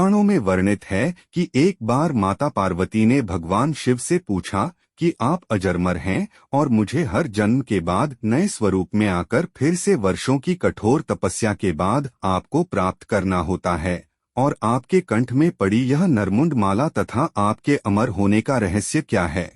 पुराणों में वर्णित है कि एक बार माता पार्वती ने भगवान शिव से पूछा कि आप अजरमर हैं और मुझे हर जन्म के बाद नए स्वरूप में आकर फिर से वर्षों की कठोर तपस्या के बाद आपको प्राप्त करना होता है, और आपके कंठ में पड़ी यह नरमुंड माला तथा आपके अमर होने का रहस्य क्या है।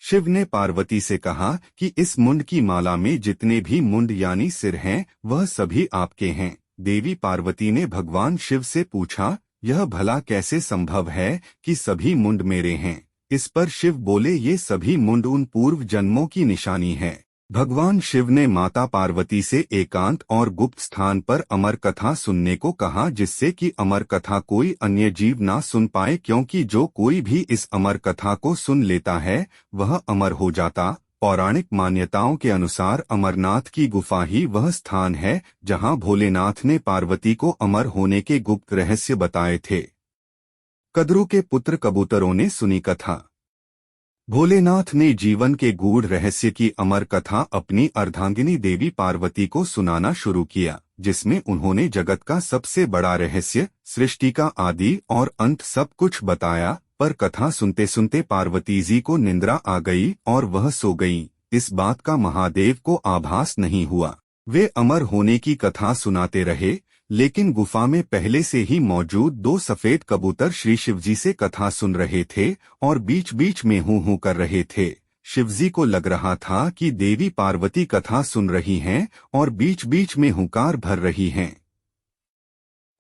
शिव ने पार्वती से कहा कि इस मुंड की माला में जितने भी मुंड यानी सिर हैं वह सभी आपके हैं। देवी पार्वती ने भगवान शिव से पूछा, यह भला कैसे संभव है कि सभी मुंड मेरे हैं। इस पर शिव बोले, ये सभी मुंड उन पूर्व जन्मों की निशानी है। भगवान शिव ने माता पार्वती से एकांत और गुप्त स्थान पर अमर कथा सुनने को कहा, जिससे कि अमर कथा कोई अन्य जीव ना सुन पाए, क्योंकि जो कोई भी इस अमर कथा को सुन लेता है वह अमर हो जाता। पौराणिक मान्यताओं के अनुसार अमरनाथ की गुफा ही वह स्थान है जहां भोलेनाथ ने पार्वती को अमर होने के गुप्त रहस्य बताए थे। कद्रू के पुत्र कबूतरों ने सुनी कथा। भोलेनाथ ने जीवन के गूढ़ रहस्य की अमर कथा अपनी अर्धांगिनी देवी पार्वती को सुनाना शुरू किया, जिसमें उन्होंने जगत का सबसे बड़ा रहस्य, सृष्टि का आदि और अंत सब कुछ बताया। पर कथा सुनते सुनते पार्वती जी को निंद्रा आ गई और वह सो गईं। इस बात का महादेव को आभास नहीं हुआ। वे अमर होने की कथा सुनाते रहे, लेकिन गुफा में पहले से ही मौजूद दो सफेद कबूतर श्री शिवजी से कथा सुन रहे थे और बीच बीच में हूं हूं कर रहे थे। शिवजी को लग रहा था कि देवी पार्वती कथा सुन रही हैं और बीच बीच में हुंकार भर रही हैं।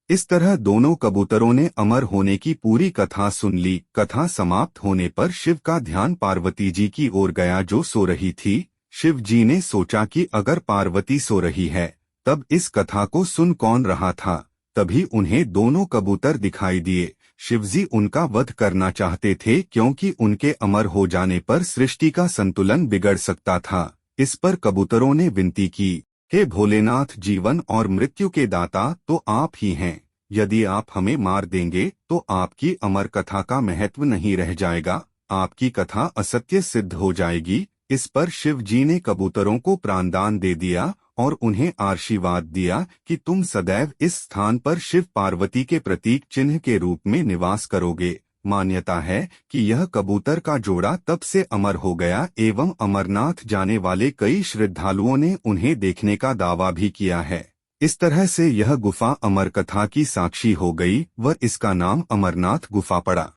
इस तरह दोनों कबूतरों ने अमर होने की पूरी कथा सुन ली। कथा समाप्त होने पर शिव का ध्यान पार्वती जी की ओर गया जो सो रही थी। शिव जी ने सोचा कि अगर पार्वती सो रही है तब इस कथा को सुन कौन रहा था। तभी उन्हें दोनों कबूतर दिखाई दिए। शिवजी उनका वध करना चाहते थे, क्योंकि उनके अमर हो जाने पर सृष्टि का संतुलन बिगड़ सकता था। इस पर कबूतरों ने विनती की, हे भोलेनाथ, जीवन और मृत्यु के दाता तो आप ही हैं। यदि आप हमें मार देंगे तो आपकी अमर कथा का महत्व नहीं रह जाएगा, आपकी कथा असत्य सिद्ध हो जाएगी। इस पर शिव जी ने कबूतरों को प्राणदान दे दिया और उन्हें आशीर्वाद दिया कि तुम सदैव इस स्थान पर शिव पार्वती के प्रतीक चिन्ह के रूप में निवास करोगे। मान्यता है कि यह कबूतर का जोड़ा तब से अमर हो गया एवं अमरनाथ जाने वाले कई श्रद्धालुओं ने उन्हें देखने का दावा भी किया है। इस तरह से यह गुफा अमर कथा की साक्षी हो गई व इसका नाम अमरनाथ गुफा पड़ा।